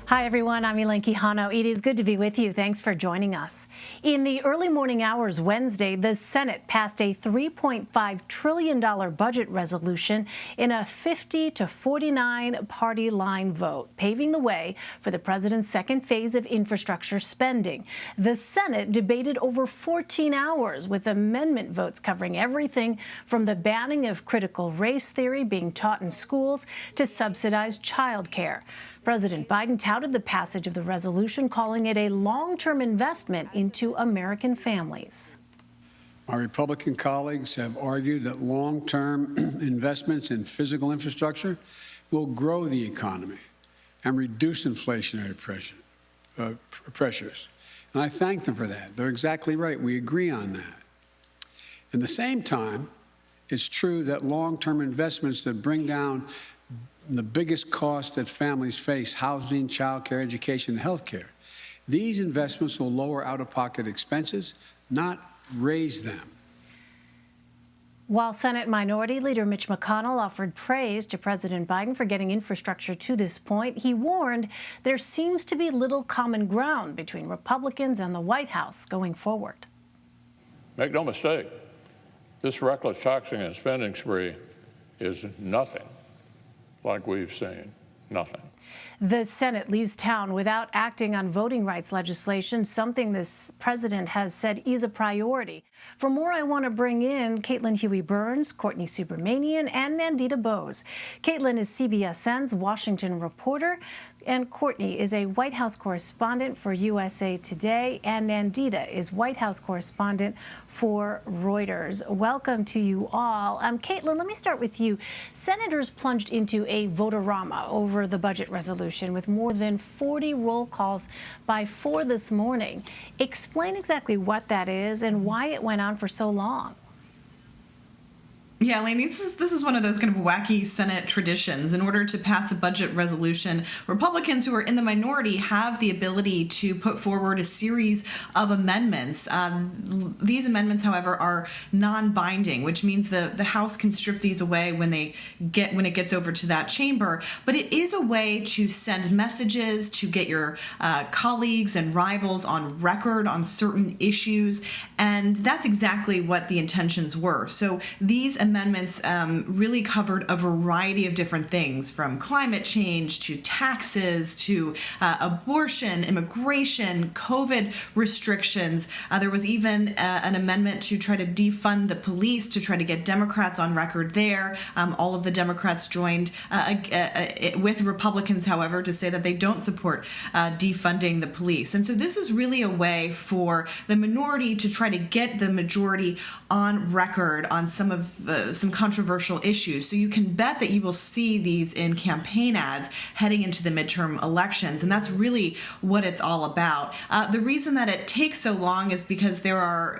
Hi, everyone. I'm Elaine Quijano. It is good to be with you. Thanks for joining us. In the early morning hours Wednesday, the Senate passed a $3.5 trillion budget resolution in a 50-49 party line vote, paving the way for the president's second phase of infrastructure spending. The Senate debated over 14 hours with amendment votes covering everything from the banning of critical race theory being taught in schools to subsidized child care. President Biden touted the passage of the resolution, calling it a long-term investment into American families. My Republican colleagues have argued that long-term investments in physical infrastructure will grow the economy and reduce inflationary pressures. And I thank them for that. They're exactly right. We agree on that. At the same time, it's true that long-term investments that bring down the biggest costs that families face, housing, child care, education, and health care. These investments will lower out-of-pocket expenses, not raise them. While Senate Minority Leader Mitch McConnell offered praise to President Biden for getting infrastructure to this point, he warned there seems to be little common ground between Republicans and the White House going forward. Make no mistake, this reckless taxing and spending spree is nothing like we've seen. Nothing. The Senate leaves town without acting on voting rights legislation, something this president has said is a priority. For more, I want to bring in Caitlin Huey-Burns, Courtney Subramanian, and Nandita Bose. Caitlin is CBSN's Washington reporter, and Courtney is a White House correspondent for USA Today, and Nandita is White House correspondent for Reuters. Welcome to you all. Caitlin, let me start with you. Senators plunged into a vote-a-rama over the budget resolution with more than 40 roll calls by 4 this morning. Explain exactly what that is and why it went on for so long. Yeah, Elaine, this is one of those kind of wacky Senate traditions. In order to pass a budget resolution, Republicans who are in the minority have the ability to put forward a series of amendments. These amendments, however, are non-binding, which means the House can strip these away when it gets over to that chamber. But it is a way to send messages, to get your colleagues and rivals on record on certain issues, and that's exactly what the intentions were. So these amendments really covered a variety of different things, from climate change to taxes to abortion, immigration, COVID restrictions. There was even an amendment to try to defund the police, to try to get Democrats on record there. All of the Democrats joined with Republicans, however, to say that they don't support defunding the police. And so this is really a way for the minority to try to get the majority on record on some controversial issues. So you can bet that you will see these in campaign ads heading into the midterm elections, and that's really what it's all about. The reason that it takes so long is because there are,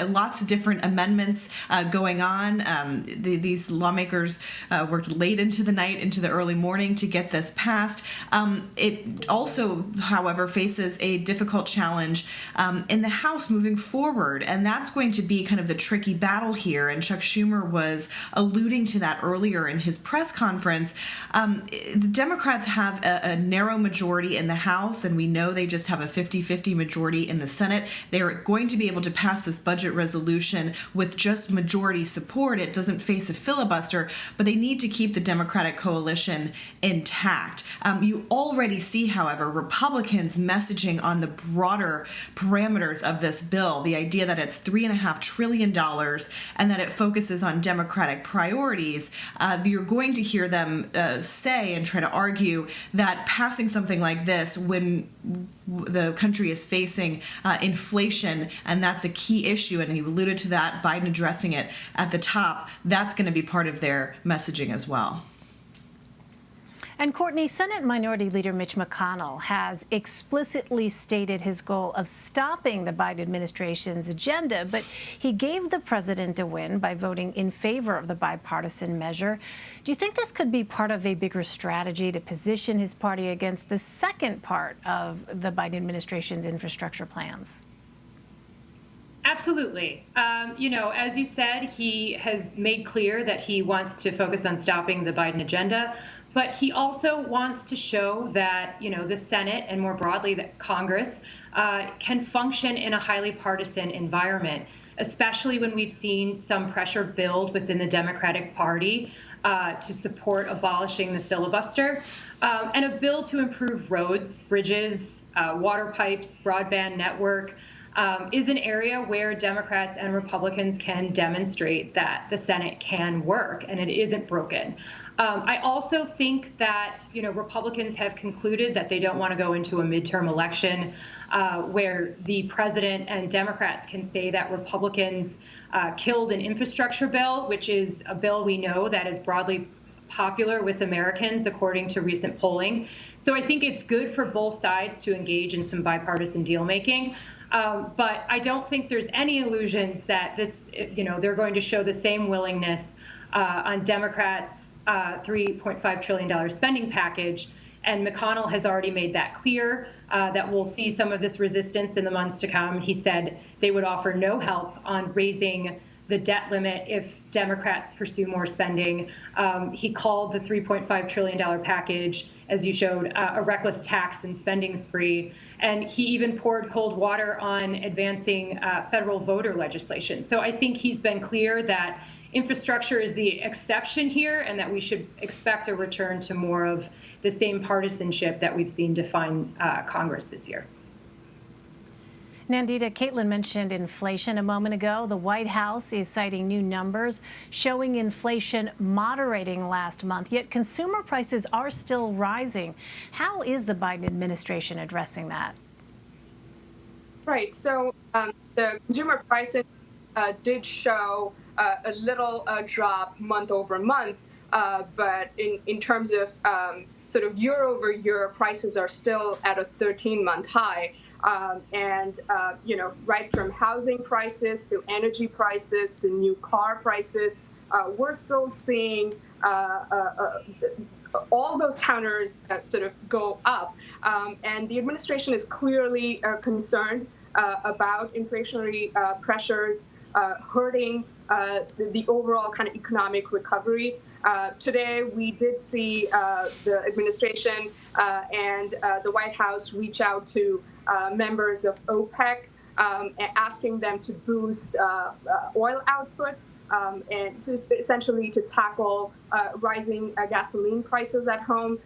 lots of different amendments going on. These lawmakers worked late into the night, into the early morning to get this passed. It also, however, faces a difficult challenge in the House moving forward, and that's going to be kind of the tricky battle here. And Chuck Schumer was alluding to that earlier in his press conference. The Democrats have a narrow majority in the House, and we know they just have a 50-50 majority in the Senate. They're going to be able to pass this budget resolution with just majority support. It doesn't face a filibuster, but they need to keep the Democratic coalition intact. You already see, however, Republicans messaging on the broader parameters of this bill, the idea that it's $3.5 trillion and that it focuses on Democratic priorities. You're going to hear them say and try to argue that passing something like this when the country is facing inflation, and that's a key issue, and you alluded to that, Biden addressing it at the top, that's going to be part of their messaging as well. And Courtney, Senate Minority Leader Mitch McConnell has explicitly stated his goal of stopping the Biden administration's agenda, but he gave the president a win by voting in favor of the bipartisan measure. Do you think this could be part of a bigger strategy to position his party against the second part of the Biden administration's infrastructure plans? Absolutely. As you said, he has made clear that he wants to focus on stopping the Biden agenda. But he also wants to show that, the Senate and more broadly that Congress can function in a highly partisan environment, especially when we've seen some pressure build within the Democratic Party to support abolishing the filibuster, and a bill to improve roads, bridges, water pipes, broadband network is an area where Democrats and Republicans can demonstrate that the Senate can work and it isn't broken. I also think that, Republicans have concluded that they don't want to go into a midterm election where the president and Democrats can say that Republicans killed an infrastructure bill, which is a bill we know that is broadly popular with Americans, according to recent polling. So I think it's good for both sides to engage in some bipartisan deal making. But I don't think there's any illusions that they're going to show the same willingness on Democrats' $3.5 trillion spending package. And McConnell has already made that clear, that we'll see some of this resistance in the months to come. He said they would offer no help on raising the debt limit if Democrats pursue more spending. He called the $3.5 trillion package, as you showed, a reckless tax and spending spree. And he even poured cold water on advancing federal voter legislation. So I think he's been clear that infrastructure is the exception here and that we should expect a return to more of the same partisanship that we've seen define Congress this year. Nandita, Caitlin mentioned inflation a moment ago. The White House is citing new numbers showing inflation moderating last month, yet consumer prices are still rising. How is the Biden administration addressing that? Right. So the consumer prices did show a little drop month over month, but in terms of sort of year over year, prices are still at a 13-month high. Right from housing prices to energy prices to new car prices, we're still seeing all those counters sort of go up. And the administration is clearly concerned about inflationary pressures hurting the overall kind of economic recovery. Today, we did see the administration and the White House reach out to members of OPEC, asking them to boost oil output and to essentially to tackle rising gasoline prices at home.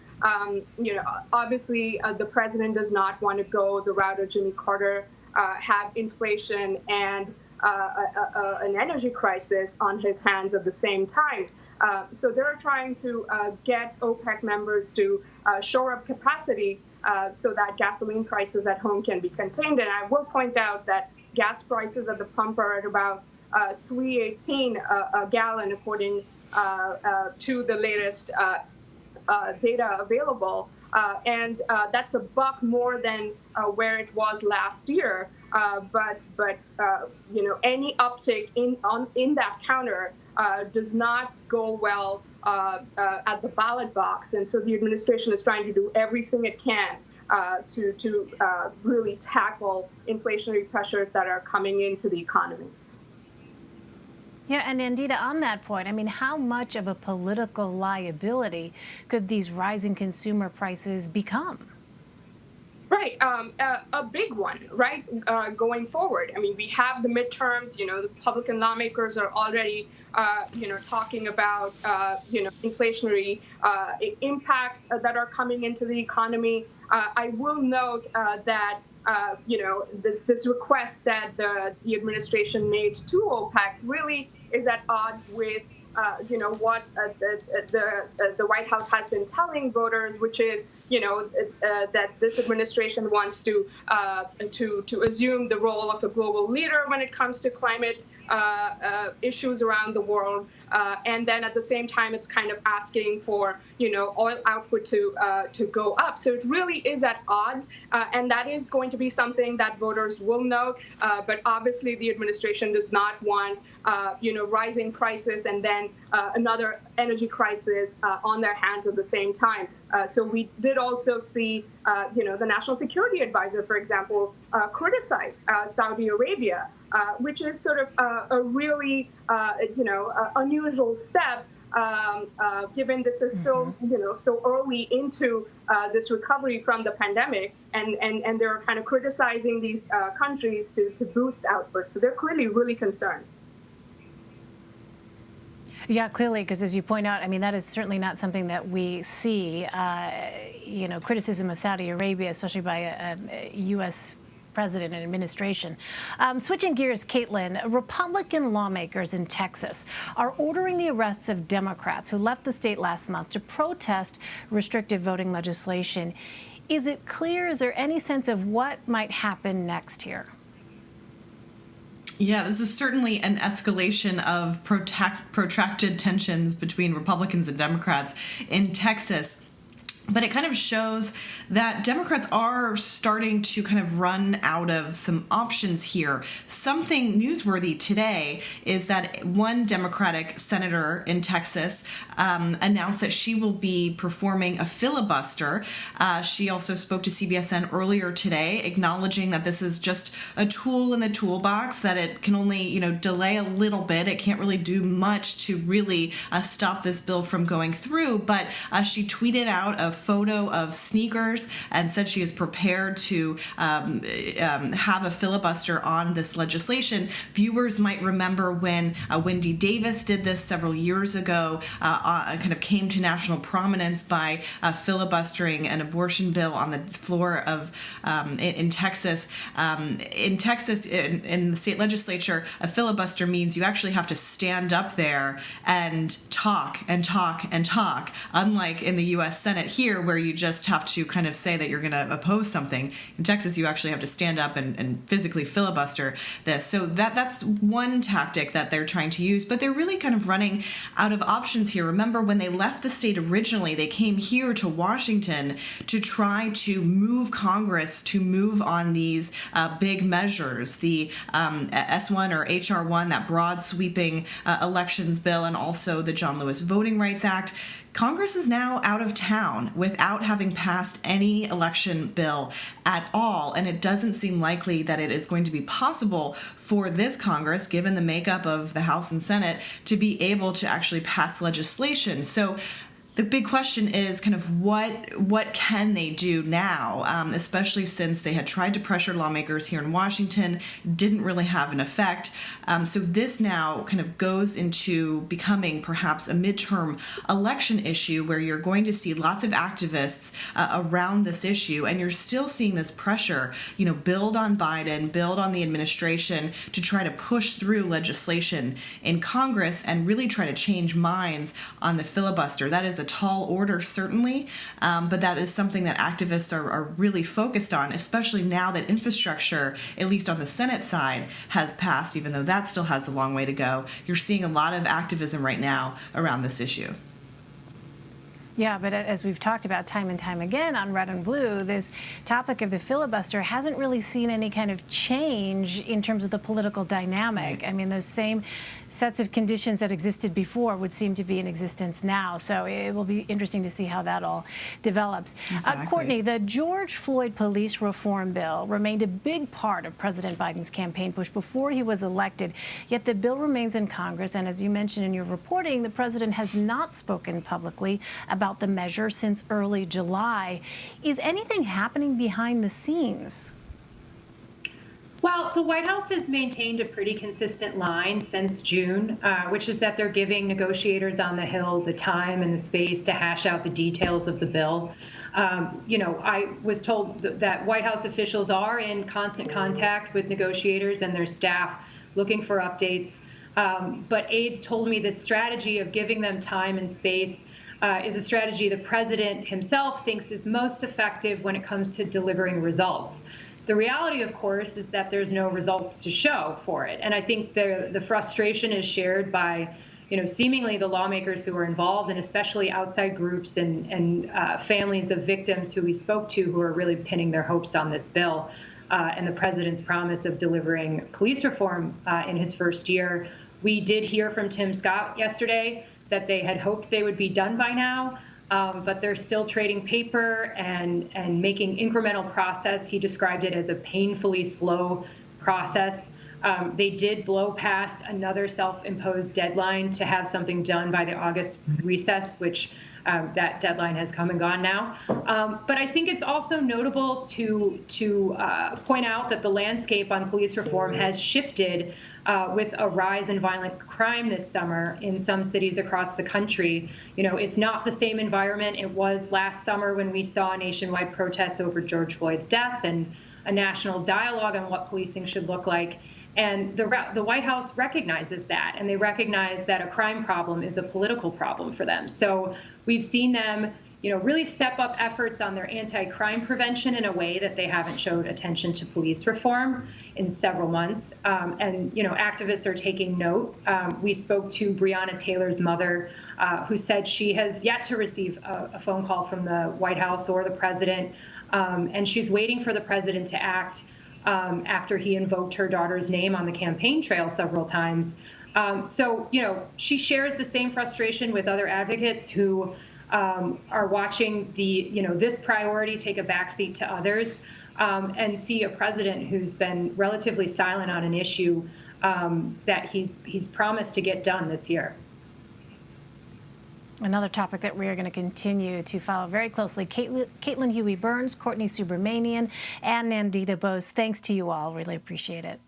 Obviously, the president does not want to go the route of Jimmy Carter, have inflation and an energy crisis on his hands at the same time. So they're trying to get OPEC members to shore up capacity so that gasoline prices at home can be contained. And I will point out that gas prices at the pump are at about $3.18 a gallon, according to the latest data available. And that's $1 more than where it was last year. But any uptick in that counter does not go well at the ballot box. And so the administration is trying to do everything it can to really tackle inflationary pressures that are coming into the economy. Yeah, and Nandita, on that point, I mean, how much of a political liability could these rising consumer prices become? Right, a big one, right, going forward. I mean, we have the midterms, the Republican lawmakers are already, talking about, inflationary impacts that are coming into the economy. I will note that, this request that the administration made to OPEC really is at odds with what the White House has been telling voters, which is, that this administration wants to assume the role of a global leader when it comes to climate issues around the world. And then at the same time, it's kind of asking for, oil output to go up. So it really is at odds. And that is going to be something that voters will note. But obviously, the administration does not want, rising prices and then another energy crisis on their hands at the same time. So we did also see, the National Security Advisor, for example, criticize Saudi Arabia, which is sort of a really, unusual step given this is still, so early into this recovery from the pandemic, and they're kind of criticizing these countries to boost output. So they're clearly really concerned. Yeah, clearly, because as you point out, I mean, that is certainly not something that we see, criticism of Saudi Arabia, especially by a U.S. president and administration. Switching gears, Caitlin, Republican lawmakers in Texas are ordering the arrests of Democrats who left the state last month to protest restrictive voting legislation. Is it clear? Is there any sense of what might happen next here? Yeah, this is certainly an escalation of protracted tensions between Republicans and Democrats in Texas. But it kind of shows that Democrats are starting to kind of run out of some options here. Something newsworthy today is that one Democratic senator in Texas announced that she will be performing a filibuster. She also spoke to CBSN earlier today, acknowledging that this is just a tool in the toolbox, that it can only, delay a little bit. It can't really do much to really stop this bill from going through. But she tweeted out a photo of sneakers and said she is prepared to have a filibuster on this legislation. Viewers might remember when Wendy Davis did this several years ago, kind of came to national prominence by filibustering an abortion bill on the floor of in Texas. In Texas, in the state legislature, a filibuster means you actually have to stand up there and talk and talk and talk, unlike in the U.S. Senate here, where you just have to kind of say that you're going to oppose something. In Texas, you actually have to stand up and physically filibuster this. So that's one tactic that they're trying to use, but they're really kind of running out of options here. Remember, when they left the state originally, they came here to Washington to try to move Congress to move on these big measures, the S1 or HR1, that broad sweeping elections bill, and also the John Lewis Voting Rights Act. Congress is now out of town without having passed any election bill at all, and it doesn't seem likely that it is going to be possible for this Congress, given the makeup of the House and Senate, to be able to actually pass legislation. So the big question is kind of what can they do now, especially since they had tried to pressure lawmakers here in Washington, didn't really have an effect. So this now kind of goes into becoming perhaps a midterm election issue where you're going to see lots of activists around this issue, and you're still seeing this pressure, build on Biden, build on the administration to try to push through legislation in Congress and really try to change minds on the filibuster. That is a tall order, certainly, but that is something that activists are really focused on, especially now that infrastructure, at least on the Senate side, has passed, even though that still has a long way to go. You're seeing a lot of activism right now around this issue. Yeah, but as we've talked about time and time again on Red and Blue, this topic of the filibuster hasn't really seen any kind of change in terms of the political dynamic. I mean, those same sets of conditions that existed before would seem to be in existence now. So it will be interesting to see how that all develops. Exactly. Courtney, the George Floyd police reform bill remained a big part of President Biden's campaign push before he was elected. Yet the bill remains in Congress. And as you mentioned in your reporting, the president has not spoken publicly about the measure since early July. Is anything happening behind the scenes? Well, the White House has maintained a pretty consistent line since June, which is that they're giving negotiators on the Hill the time and the space to hash out the details of the bill. I was told that White House officials are in constant contact with negotiators and their staff looking for updates. But aides told me this strategy of giving them time and space is a strategy the president himself thinks is most effective when it comes to delivering results. The reality, of course, is that there's no results to show for it. And I think the frustration is shared by, seemingly the lawmakers who are involved, and especially outside groups and families of victims who we spoke to who are really pinning their hopes on this bill and the president's promise of delivering police reform in his first year. We did hear from Tim Scott yesterday that they had hoped they would be done by now. But they're still trading paper and making incremental process. He described it as a painfully slow process. They did blow past another self-imposed deadline to have something done by the August recess, which that deadline has come and gone now. But I think it's also notable to point out that the landscape on police reform has shifted with a rise in violent crime this summer in some cities across the country. You know, it's not the same environment it was last summer when we saw nationwide protests over George Floyd's death and a national dialogue on what policing should look like. And the White House recognizes that, and they recognize that a crime problem is a political problem for them. So we've seen them, you know, really step up efforts on their anti-crime prevention in a way that they haven't showed attention to police reform in several months. And, you know, activists are taking note. We spoke to Breonna Taylor's mother, who said she has yet to receive a phone call from the White House or the president, and she's waiting for the president to act after he invoked her daughter's name on the campaign trail several times. So, you know, she shares the same frustration with other advocates who are watching this priority take a backseat to others, and see a president who's been relatively silent on an issue that he's promised to get done this year. Another topic that we are going to continue to follow very closely. Caitlin Huey Burns, Courtney Subramanian, and Nandita Bose. Thanks to you all. Really appreciate it.